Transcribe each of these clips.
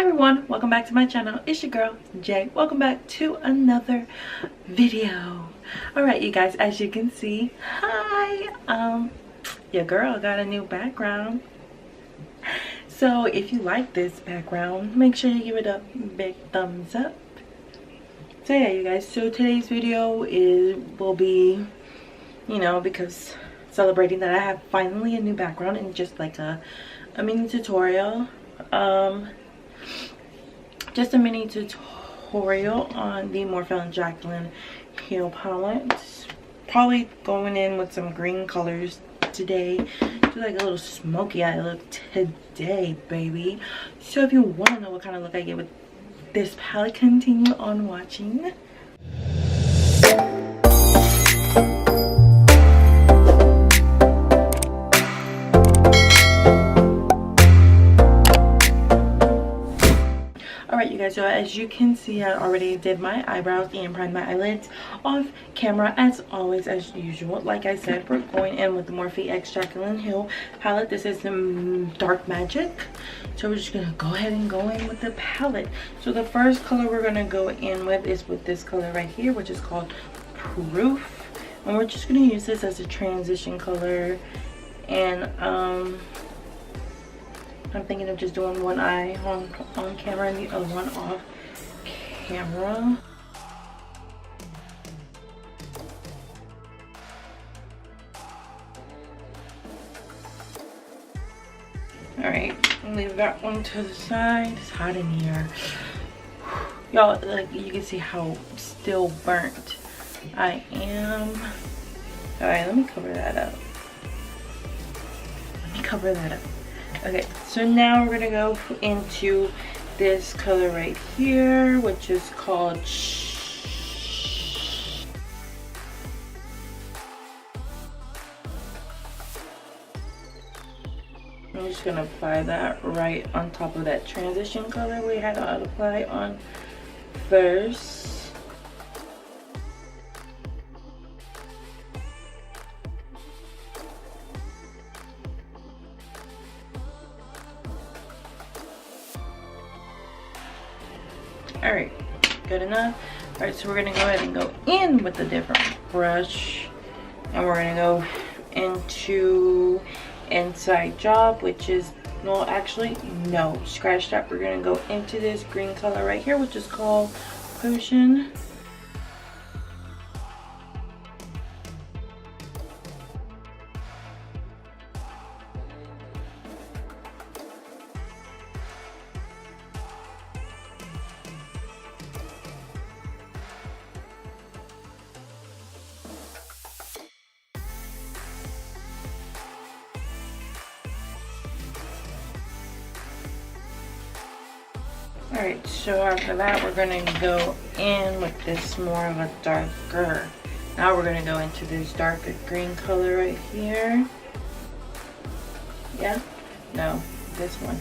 Hi everyone, welcome back to my channel. It's your girl Jay. Welcome back to another video. All right, you guys, as you can see, hi, your girl got a new background. So if you like this background, make sure you give it a big thumbs up. So yeah, you guys, so today's video will be, because celebrating that I have finally a new background and just like a mini tutorial. Just a mini tutorial on the Morphe and Jaclyn Hue palette. Probably going in with some green colors today. Do like a little smoky eye look today, baby. So if you want to know what kind of look I get with this palette, continue on watching. Alright, you guys, so as you can see, I already did my eyebrows and primed my eyelids off camera as always, as usual. Like I said, we're going in with the Morphe x Jaclyn Hue palette. This is the Dark Magic. So we're just gonna go ahead and go in with the palette. So the first color we're gonna go in with is with this color right here, which is called Proof. And we're just gonna use this as a transition color. And I'm thinking of just doing one eye on camera and the other one off camera. Alright, leave that one to the side. It's hot in here. Y'all, like, you can see how still burnt I am. Alright, let me cover that up. Okay, so now we're gonna go into this color right here, which is called I'm just gonna apply that right on top of that transition color we had to apply on first. All right, good enough. All right, so we're gonna go ahead and go in with a different brush, and we're gonna go into inside job, which is, no, actually no, scratch that. We're gonna go into this green color right here, which is called Potion. Alright, so after that we're going to go in with this more of a darker. Now we're going to go into this darker green color right here. Yeah? No, this one.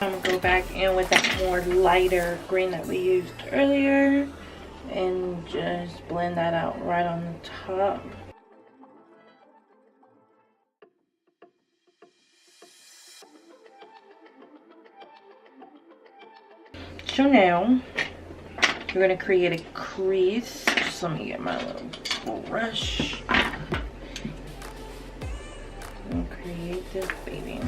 I'm gonna go back in with that more lighter green that we used earlier and just blend that out right on the top. So now we're gonna create a crease. Just let me get my little brush and create this baby.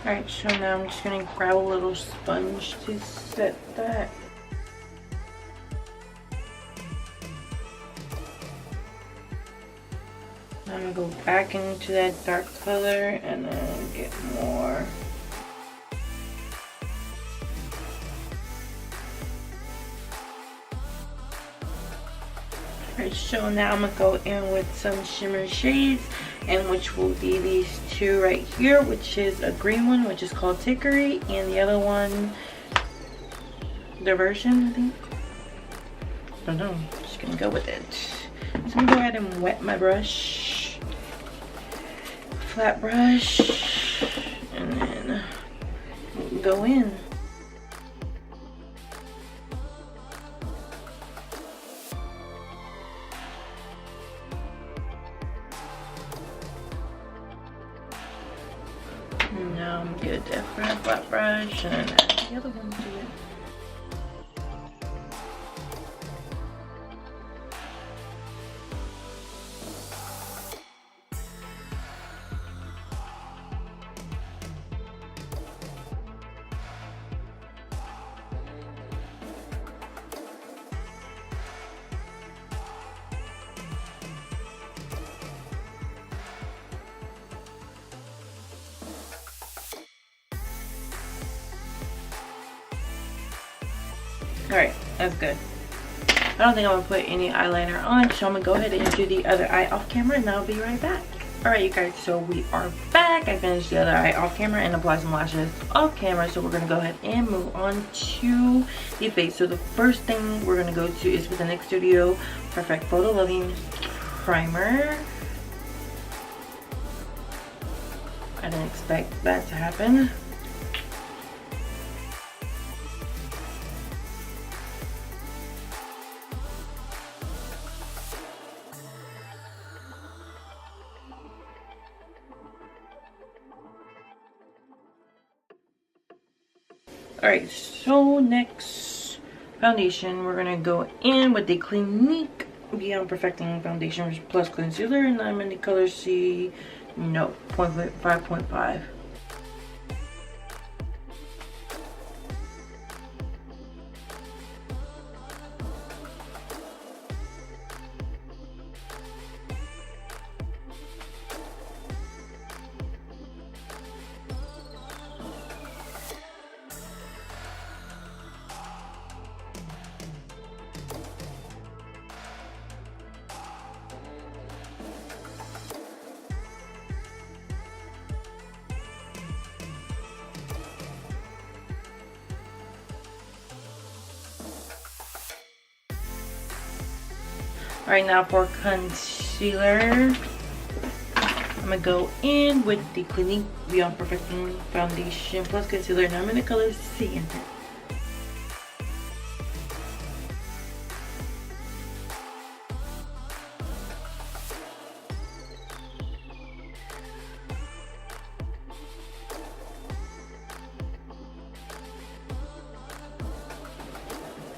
Alright, so now I'm just going to grab a little sponge to set that. I'm going to go back into that dark color and then get more. Alright, so now I'm going to go in with some shimmer shades. and which will be these two right here, which is a green one, which is called Tickery, and the other one, Diversion, I think. I don't know, I'm just gonna go with it. So I'm gonna go ahead and wet my brush, flat brush, and then go in. Now I'm gonna get a different flat brush and then add the other one to it. Alright, that's good. I don't think I'm gonna put any eyeliner on, so I'm gonna go ahead and do the other eye off camera and I'll be right back. Alright you guys, so we are back. I finished the other eye off camera and applied some lashes off camera, so we're gonna go ahead and move on to the face. So the first thing we're gonna go to is with the NYX Studio Perfect Photo Loving Primer. I didn't expect that to happen. Alright, so next foundation, we're gonna go in with the Clinique Beyond Perfecting Foundation Plus Concealer, and I'm in the color C, no, 5.5. Alright, now for concealer, I'm gonna go in with the Clinique Beyond Perfecting Foundation Plus Concealer, and I'm in the color C in that.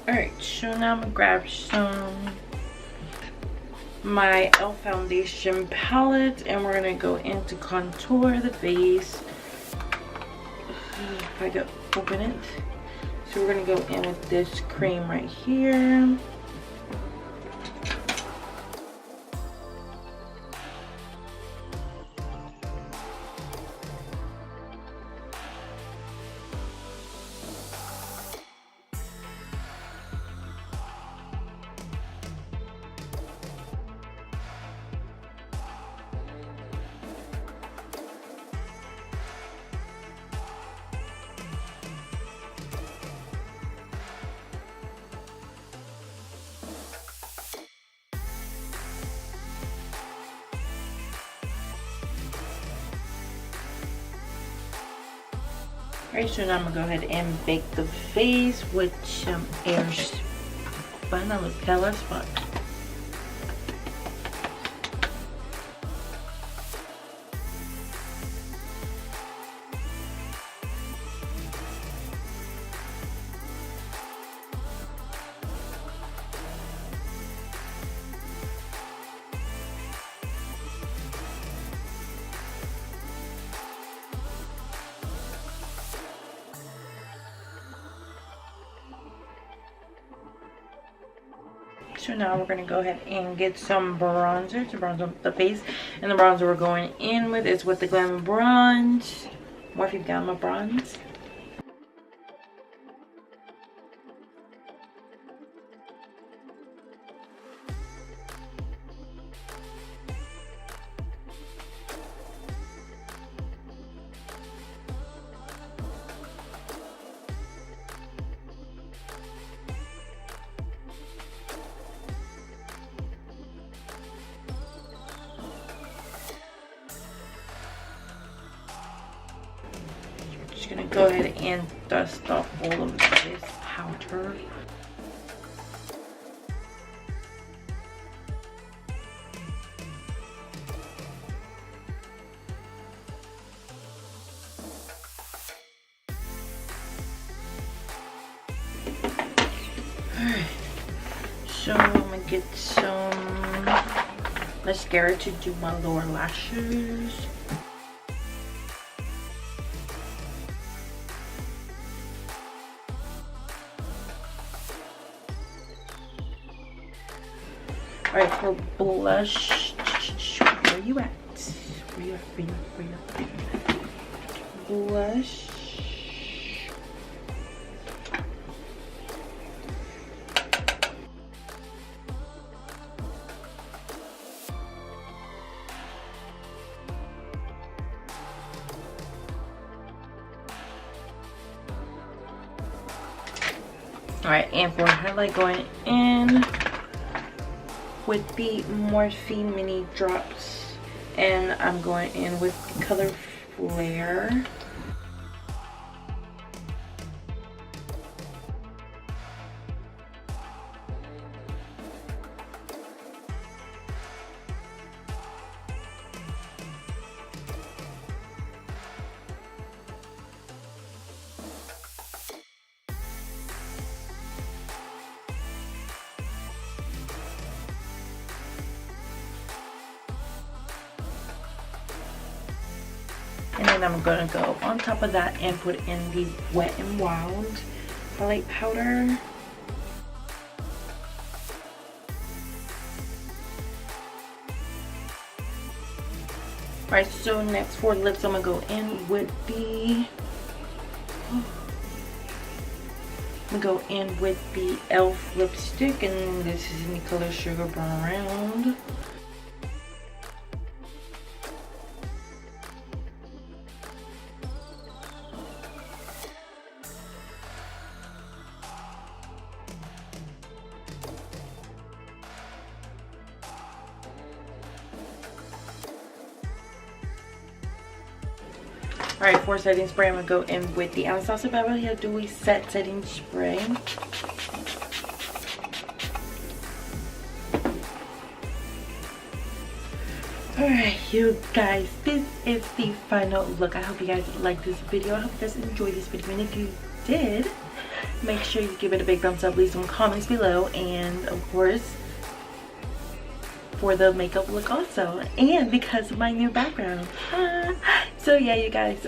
Alright, so now I'm gonna grab my e.l.f. foundation palette, and we're gonna go in to contour the face. If I could open it. So we're gonna go in with this cream right here. Alright, so now I'm gonna go ahead and bake the face with some airspun. I look pale as fuck. So now we're going to go ahead and get some bronzer to bronze up the face. And the bronzer we're going in with is with the glamabronze, Morphe Glamabronze. gonna go ahead and dust off all of this powder. Alright, so I'm gonna get some mascara to do my lower lashes. Alright, for blush, where you at? Where you at? Blush. Alright, and for highlight, going in with the Morphe mini drops, and I'm going in with the color Flare. And then I'm gonna go on top of that and put in the Wet n Wild highlight powder. Alright, so next for lips, I'm gonna go in with the e.l.f. lipstick, and this is in the color Sugar Brown. Alright, for setting spray, I'm going to go in with the Anastasia Beverly Dewy Set Setting Spray. Alright, you guys, this is the final look. I hope you guys liked this video. I hope you guys enjoyed this video. And if you did, make sure you give it a big thumbs up, leave some comments below, and of course, for the makeup look also, and because of my new background. So yeah, you guys,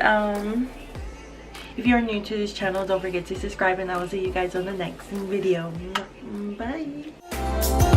if you're new to this channel, don't forget to subscribe, and I will see you guys on the next video. Bye.